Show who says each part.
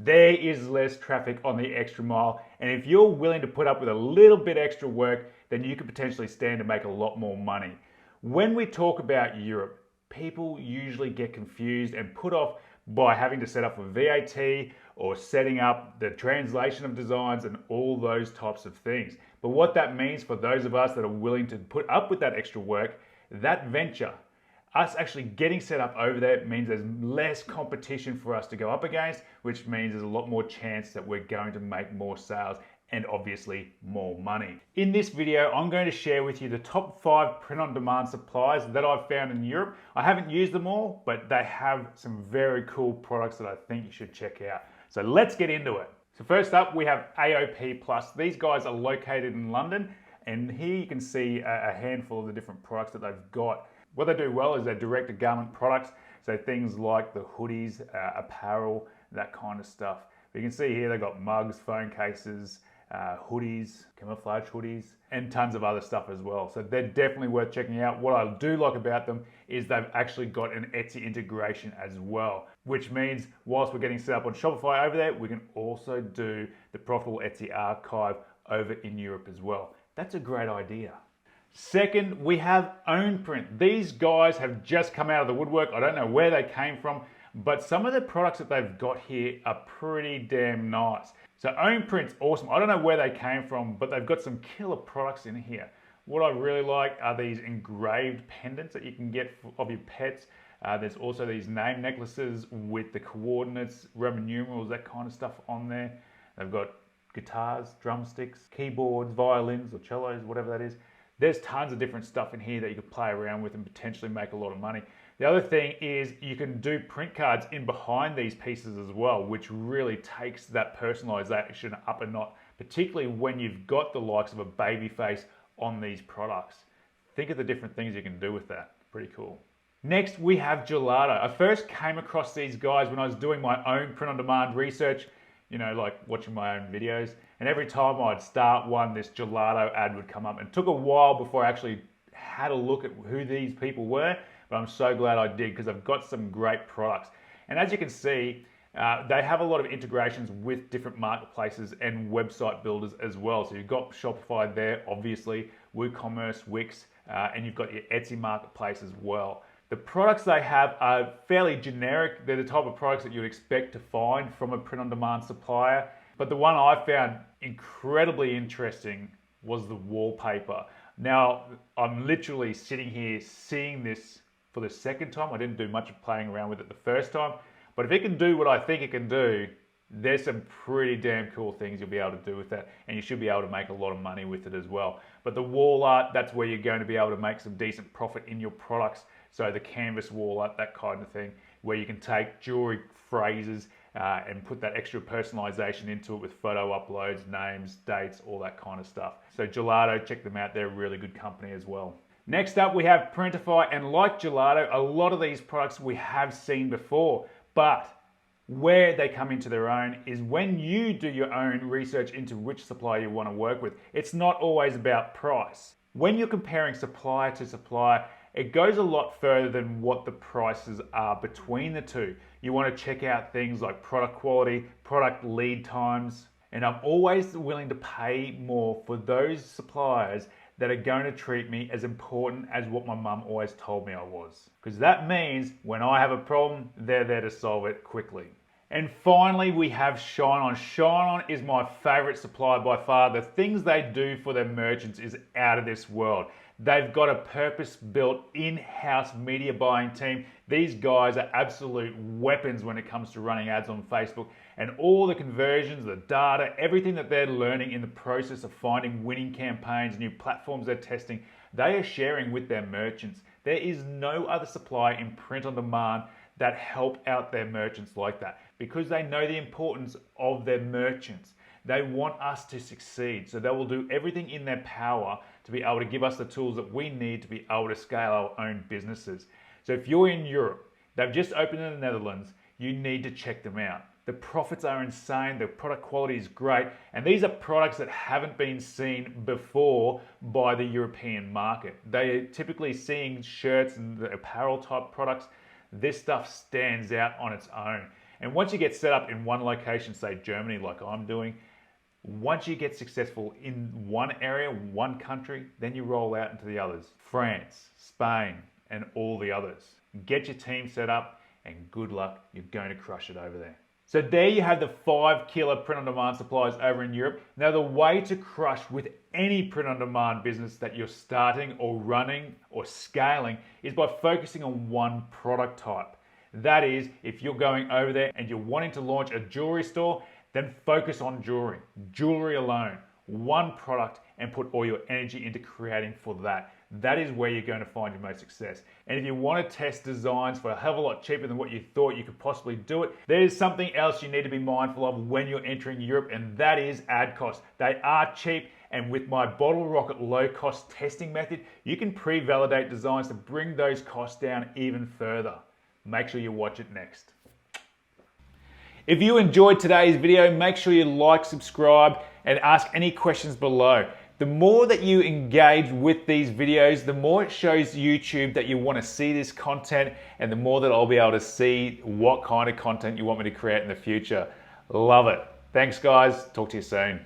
Speaker 1: there is less traffic on the extra mile. And if you're willing to put up with a little bit extra work, then you could potentially stand to make a lot more money. When we talk about Europe, people usually get confused and put off by having to set up for VAT or setting up the translation of designs and all those types of things. But what that means for those of us that are willing to put up with that extra work, that venture, us actually getting set up over there means there's less competition for us to go up against, which means there's a lot more chance that we're going to make more sales and obviously more money. In this video, I'm going to share with you the top 5 print-on-demand suppliers that I've found in Europe. I haven't used them all, but they have some very cool products that I think you should check out. So let's get into it. So first up, we have AOP Plus. These guys are located in London, and here you can see a handful of the different products that they've got. What they do well is they're direct-to-garment products, so things like the hoodies, apparel, that kind of stuff. But you can see here they've got mugs, phone cases, hoodies, camouflage hoodies, and tons of other stuff as well. So they're definitely worth checking out. What I do like about them is they've actually got an Etsy integration as well, which means whilst we're getting set up on Shopify over there, we can also do the profitable Etsy archive over in Europe as well. That's a great idea. Second, we have OwnPrint. These guys have just come out of the woodwork. I don't know where they came from, but some of the products that they've got here are pretty damn nice. So OwnPrint's awesome. I don't know where they came from, but they've got some killer products in here. What I really like are these engraved pendants that you can get of your pets. There's also these name necklaces with the coordinates, Roman numerals, that kind of stuff on there. They've got guitars, drumsticks, keyboards, violins or cellos, whatever that is. There's tons of different stuff in here that you could play around with and potentially make a lot of money. The other thing is you can do print cards in behind these pieces as well, which really takes that personalization up a notch, particularly when you've got the likes of a baby face on these products. Think of the different things you can do with that. Pretty cool. Next, we have Gelato. I first came across these guys when I was doing my own print-on-demand research, you know, like watching my own videos. And every time I'd start one, this Gelato ad would come up. And it took a while before I actually had a look at who these people were, but I'm so glad I did because I've got some great products. And as you can see, they have a lot of integrations with different marketplaces and website builders as well. So you've got Shopify there, obviously, WooCommerce, Wix, and you've got your Etsy marketplace as well. The products they have are fairly generic. They're the type of products that you'd expect to find from a print-on-demand supplier. But the one I found incredibly interesting was the wallpaper. Now, I'm literally sitting here seeing this for the second time. I didn't do much of playing around with it the first time. But if it can do what I think it can do, there's some pretty damn cool things you'll be able to do with that. And you should be able to make a lot of money with it as well. But the wall art, that's where you're going to be able to make some decent profit in your products. So the canvas wall art, that kind of thing, where you can take jewelry phrases and put that extra personalization into it with photo uploads, names, dates, all that kind of stuff. So Gelato, check them out. They're a really good company as well. Next up, we have Parentify, and like Gelato, a lot of these products we have seen before, but where they come into their own is when you do your own research into which supplier you want to work with. It's not always about price. When you're comparing supplier to supplier, it goes a lot further than what the prices are between the two. You want to check out things like product quality, product lead times, and I'm always willing to pay more for those suppliers that are going to treat me as important as what my mum always told me I was. Because that means when I have a problem, they're there to solve it quickly. And finally, we have ShineOn. ShineOn is my favorite supplier by far. The things they do for their merchants is out of this world. They've got a purpose-built in-house media buying team. These guys are absolute weapons when it comes to running ads on Facebook, and all the conversions, the data, everything that they're learning in the process of finding winning campaigns, new platforms they're testing, they are sharing with their merchants. There is no other supplier in print on demand that help out their merchants like that, because they know the importance of their merchants. They want us to succeed, so they will do everything in their power to be able to give us the tools that we need to be able to scale our own businesses. So if you're in Europe, they've just opened in the Netherlands, you need to check them out. The profits are insane, the product quality is great, and these are products that haven't been seen before by the European market. They are typically seeing shirts and the apparel type products. This stuff stands out on its own. And once you get set up in one location, say Germany, like I'm doing, once you get successful in one area, one country, then you roll out into the others. France, Spain, and all the others. Get your team set up and good luck, you're going to crush it over there. So there you have the 5 killer print-on-demand suppliers over in Europe. Now the way to crush with any print-on-demand business that you're starting or running or scaling is by focusing on one product type. That is, if you're going over there and you're wanting to launch a jewelry store, then focus on jewelry alone, one product, and put all your energy into creating for that. That is where you're going to find your most success. And if you want to test designs for a hell of a lot cheaper than what you thought you could possibly do it, there's something else you need to be mindful of when you're entering Europe, and that is ad costs. They are cheap, and with my Bottle Rocket low-cost testing method, you can pre-validate designs to bring those costs down even further. Make sure you watch it next. If you enjoyed today's video, make sure you like, subscribe, and ask any questions below. The more that you engage with these videos, the more it shows YouTube that you want to see this content, and the more that I'll be able to see what kind of content you want me to create in the future. Love it. Thanks guys. Talk to you soon.